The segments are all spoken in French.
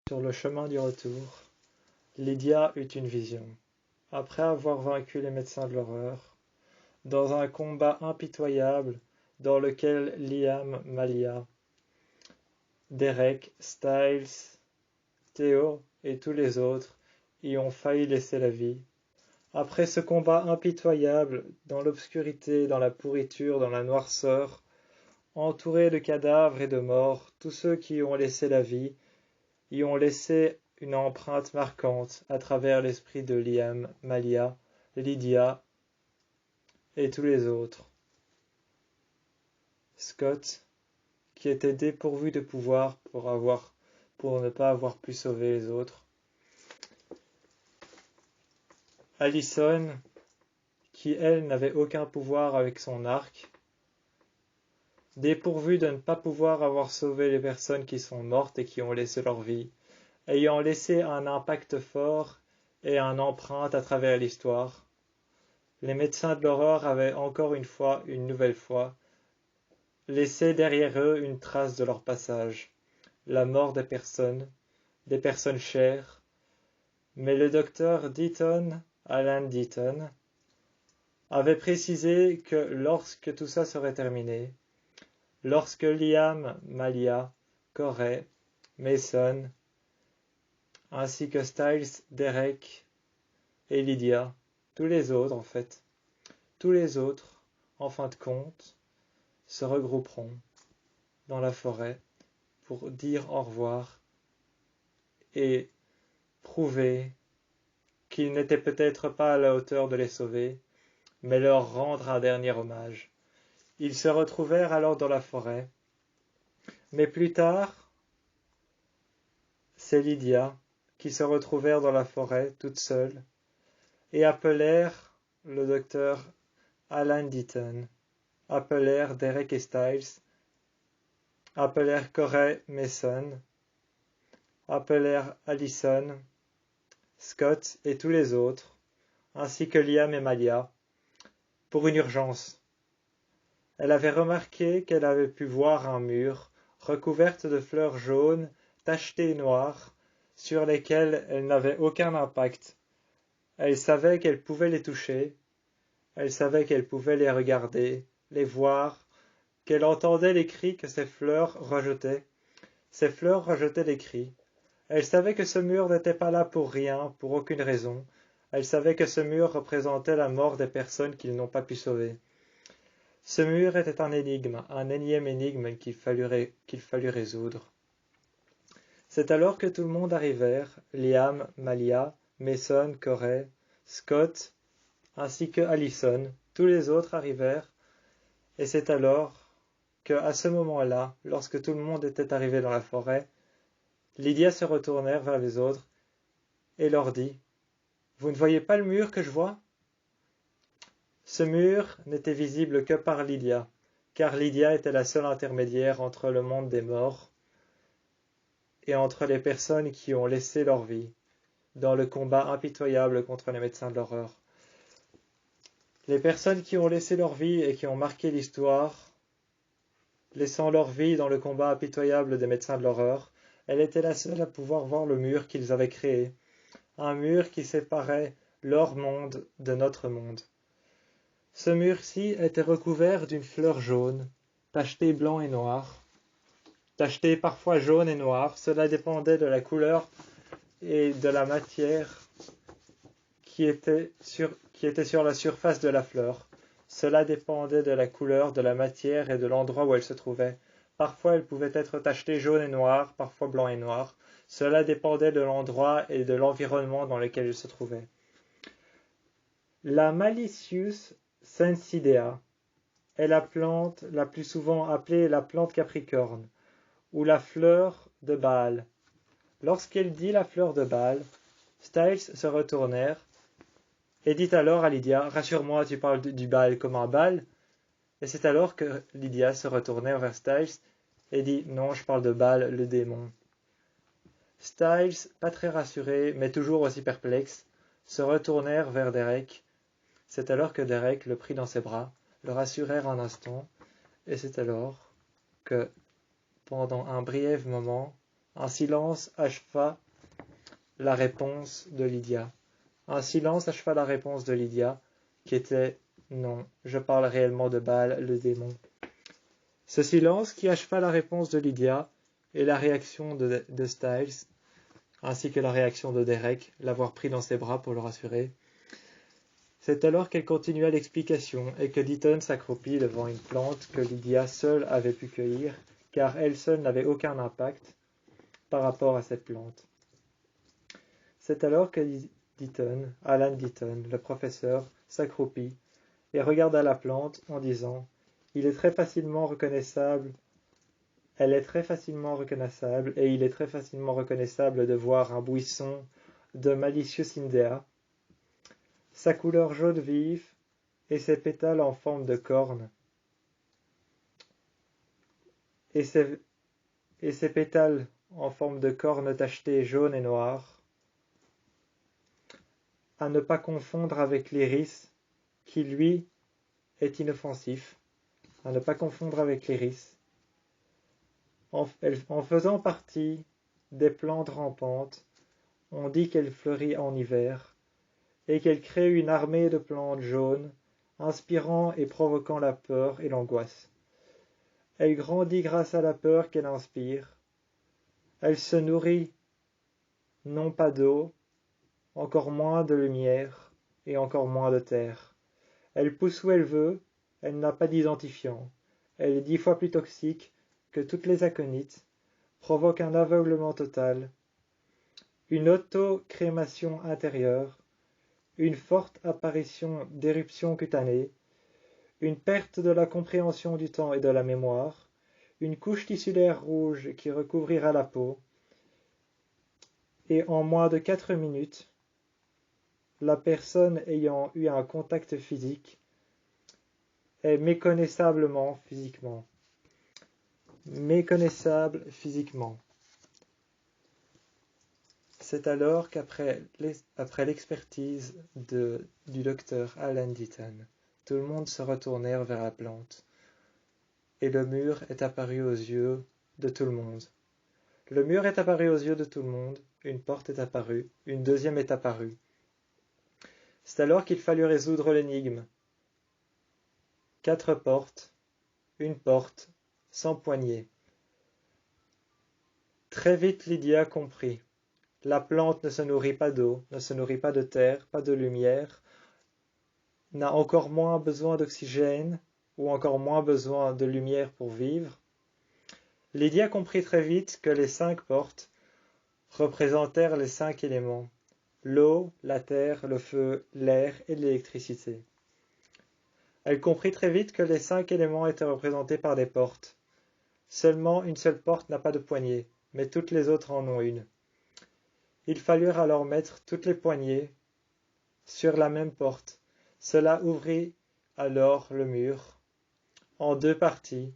Sur le chemin du retour, Lydia eut une vision. Après avoir vaincu les médecins de l'horreur, dans un combat impitoyable dans lequel Liam, Malia, Derek, Styles, Theo et tous les autres y ont failli laisser la vie. Après ce combat impitoyable, dans l'obscurité, dans la pourriture, dans la noirceur, entourés de cadavres et de morts, tous ceux qui y ont laissé la vie y ont laissé une empreinte marquante à travers l'esprit de Liam, Malia, Lydia et tous les autres. Scott, qui était dépourvu de pouvoir pour ne pas avoir pu sauver les autres. Allison, qui elle n'avait aucun pouvoir avec son arc, dépourvue de ne pas pouvoir avoir sauvé les personnes qui sont mortes et qui ont laissé leur vie, ayant laissé un impact fort et une empreinte à travers l'histoire. Les médecins de l'horreur avaient encore une nouvelle fois, laissé derrière eux une trace de leur passage, la mort des personnes chères, mais le docteur Deaton, Alan Deaton, avait précisé que lorsque tout ça serait terminé, lorsque Liam, Malia, Corey, Mason, ainsi que Styles, Derek et Lydia, tous les autres en fin de compte, se regrouperont dans la forêt pour dire au revoir et prouver qu'ils n'étaient peut-être pas à la hauteur de les sauver, mais leur rendre un dernier hommage. Ils se retrouvèrent alors dans la forêt, mais plus tard, c'est Lydia qui se retrouvèrent dans la forêt toute seule et appelèrent le docteur Alan Deaton, appelèrent Derek et Styles, appelèrent Corey Mason, appelèrent Allison, Scott et tous les autres, ainsi que Liam et Malia, pour une urgence. Elle avait remarqué qu'elle avait pu voir un mur, recouverte de fleurs jaunes, tachetées noires, sur lesquelles elle n'avait aucun impact. Elle savait qu'elle pouvait les toucher, elle savait qu'elle pouvait les regarder, les voir, qu'elle entendait les cris que ces fleurs rejetaient. Ces fleurs rejetaient les cris. Elle savait que ce mur n'était pas là pour rien, pour aucune raison. Elle savait que ce mur représentait la mort des personnes qu'ils n'ont pas pu sauver. Ce mur était un énigme, un énième énigme qu'il fallut résoudre. C'est alors que tout le monde arrivèrent, Liam, Malia, Mason, Corey, Scott, ainsi que Allison. Tous les autres arrivèrent, et c'est alors que, à ce moment-là, lorsque tout le monde était arrivé dans la forêt, Lydia se retournèrent vers les autres et leur dit « Vous ne voyez pas le mur que je vois ?» Ce mur n'était visible que par Lydia, car Lydia était la seule intermédiaire entre le monde des morts et entre les personnes qui ont laissé leur vie dans le combat impitoyable contre les médecins de l'horreur. Les personnes qui ont laissé leur vie et qui ont marqué l'histoire, laissant leur vie dans le combat impitoyable des médecins de l'horreur, elle était la seule à pouvoir voir le mur qu'ils avaient créé, un mur qui séparait leur monde de notre monde. Ce mur-ci était recouvert d'une fleur jaune, tachetée blanc et noir, tachetée parfois jaune et noir, cela dépendait de la couleur et de la matière qui était sur la surface de la fleur. Cela dépendait de la couleur, de la matière et de l'endroit où elle se trouvait. Parfois elle pouvait être tachetée jaune et noir, parfois blanc et noir. Cela dépendait de l'endroit et de l'environnement dans lequel elle se trouvait. La Malicious Sensidea est la plante la plus souvent appelée la plante capricorne, ou la fleur de Baal. Lorsqu'elle dit la fleur de Baal, Styles se retournèrent et dit alors à Lydia « Rassure-moi, tu parles du Baal comme un Baal ?» Et c'est alors que Lydia se retournait vers Styles et dit « Non, je parle de Baal, le démon. » Styles, pas très rassuré, mais toujours aussi perplexe, se retournèrent vers Derek. C'est alors que Derek le prit dans ses bras, le rassurèrent un instant, et c'est alors que, pendant un brief moment, Un silence acheva la réponse de Lydia. Un silence acheva la réponse de Lydia, qui était « Non, je parle réellement de Baal, le démon ». Ce silence qui acheva la réponse de Lydia et la réaction de Styles, ainsi que la réaction de Derek, l'avoir pris dans ses bras pour le rassurer. C'est alors qu'elle continua l'explication et que Deaton s'accroupit devant une plante que Lydia seule avait pu cueillir, car elle seule n'avait aucun impact par rapport à cette plante. C'est alors que Alan Deaton, le professeur, s'accroupit et regarda la plante en disant « Il est très facilement reconnaissable. Elle est très facilement reconnaissable et il est très facilement reconnaissable de voir un buisson de Malicious Indea, sa couleur jaune vif et ses pétales en forme de corne, et ses pétales en forme de corne tachetées jaune et noir, à ne pas confondre avec l'iris, qui lui est inoffensif, à ne pas confondre avec l'iris, en faisant partie des plantes rampantes, on dit qu'elle fleurit en hiver, et qu'elle crée une armée de plantes jaunes, inspirant et provoquant la peur et l'angoisse. Elle grandit grâce à la peur qu'elle inspire. Elle se nourrit non pas d'eau, encore moins de lumière, et encore moins de terre. Elle pousse où elle veut, elle n'a pas d'identifiant. Elle est 10 fois plus toxique que toutes les aconites, provoque un aveuglement total, une auto-crémation intérieure, une forte apparition d'éruptions cutanées, une perte de la compréhension du temps et de la mémoire, une couche tissulaire rouge qui recouvrira la peau, et en moins de 4 minutes, la personne ayant eu un contact physique est méconnaissable physiquement. C'est alors qu'après l'expertise du docteur Alan Deaton, tout le monde se retournèrent vers la plante, et le mur est apparu aux yeux de tout le monde. Le mur est apparu aux yeux de tout le monde, une porte est apparue, une deuxième est apparue. C'est alors qu'il fallut résoudre l'énigme. 4 portes, une porte, sans poignée. Très vite Lydia comprit. La plante ne se nourrit pas d'eau, ne se nourrit pas de terre, pas de lumière, n'a encore moins besoin d'oxygène ou encore moins besoin de lumière pour vivre. Lydia comprit très vite que les 5 portes représentèrent les 5 éléments, l'eau, la terre, le feu, l'air et l'électricité. Elle comprit très vite que les 5 éléments étaient représentés par des portes. Seulement une seule porte n'a pas de poignée, mais toutes les autres en ont une. Il fallut alors mettre toutes les poignées sur la même porte. Cela ouvrit alors le mur en 2 parties,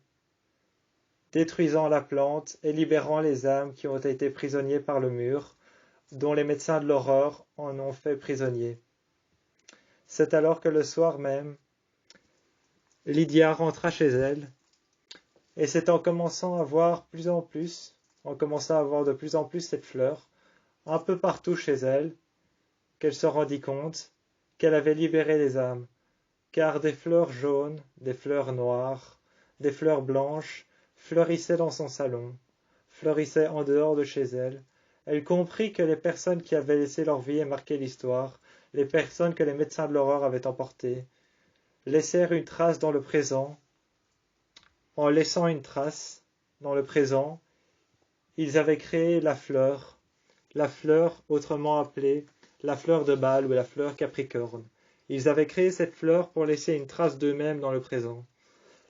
détruisant la plante et libérant les âmes qui ont été prisonniers par le mur, dont les médecins de l'horreur en ont fait prisonniers. C'est alors que le soir même, Lydia rentra chez elle, et c'est en commençant à voir de plus en plus cette fleur, un peu partout chez elle, qu'elle se rendit compte qu'elle avait libéré les âmes, car des fleurs jaunes, des fleurs noires, des fleurs blanches fleurissaient dans son salon, fleurissaient en dehors de chez elle. Elle comprit que les personnes qui avaient laissé leur vie et marqué l'histoire, les personnes que les médecins de l'horreur avaient emportées, laissèrent une trace dans le présent. En laissant une trace dans le présent, ils avaient créé la fleur autrement appelée la fleur de Baal ou la fleur Capricorne. Ils avaient créé cette fleur pour laisser une trace d'eux-mêmes dans le présent.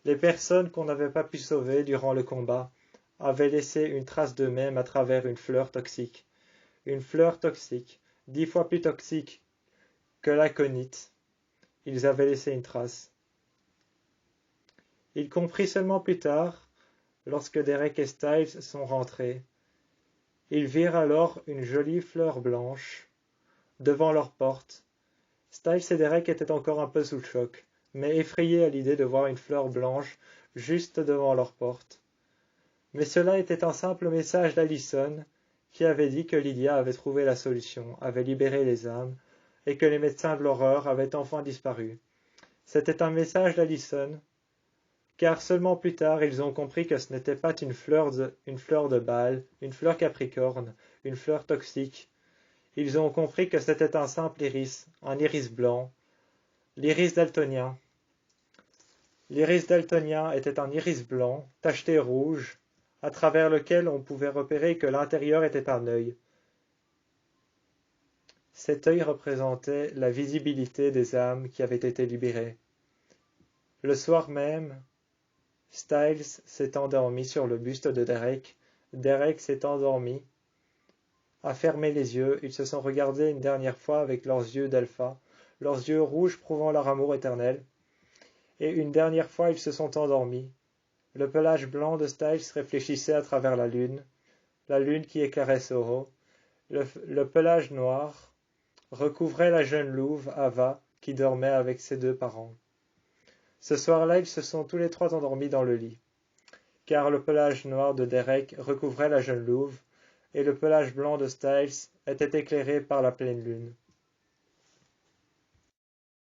Les personnes qu'on n'avait pas pu sauver durant le combat avaient laissé une trace d'eux-mêmes à travers une fleur toxique. Une fleur toxique, 10 fois plus toxique que l'aconite. Ils avaient laissé une trace. Il comprit seulement plus tard, lorsque Derek et Styles sont rentrés. Ils virent alors une jolie fleur blanche devant leur porte. Styles et Derek étaient encore un peu sous le choc, mais effrayés à l'idée de voir une fleur blanche juste devant leur porte. Mais cela était un simple message d'Allison, qui avait dit que Lydia avait trouvé la solution, avait libéré les âmes, et que les médecins de l'horreur avaient enfin disparu. C'était un message d'Allison, car seulement plus tard ils ont compris que ce n'était pas une fleur de balle, une fleur capricorne, une fleur toxique. Ils ont compris que c'était un simple iris, un iris blanc, l'iris daltonien. L'iris daltonien était un iris blanc, tacheté rouge, à travers lequel on pouvait repérer que l'intérieur était un œil. Cet œil représentait la visibilité des âmes qui avaient été libérées. Le soir même, Styles s'est endormi sur le buste de Derek. Derek s'est endormi, a fermé les yeux. Ils se sont regardés une dernière fois avec leurs yeux d'alpha, leurs yeux rouges prouvant leur amour éternel. Et une dernière fois, ils se sont endormis. Le pelage blanc de Styles réfléchissait à travers la lune qui éclairait Soho. Le pelage noir recouvrait la jeune louve, Ava, qui dormait avec ses deux parents. Ce soir-là, ils se sont tous les trois endormis dans le lit, car le pelage noir de Derek recouvrait la jeune louve, et le pelage blanc de Styles était éclairé par la pleine lune.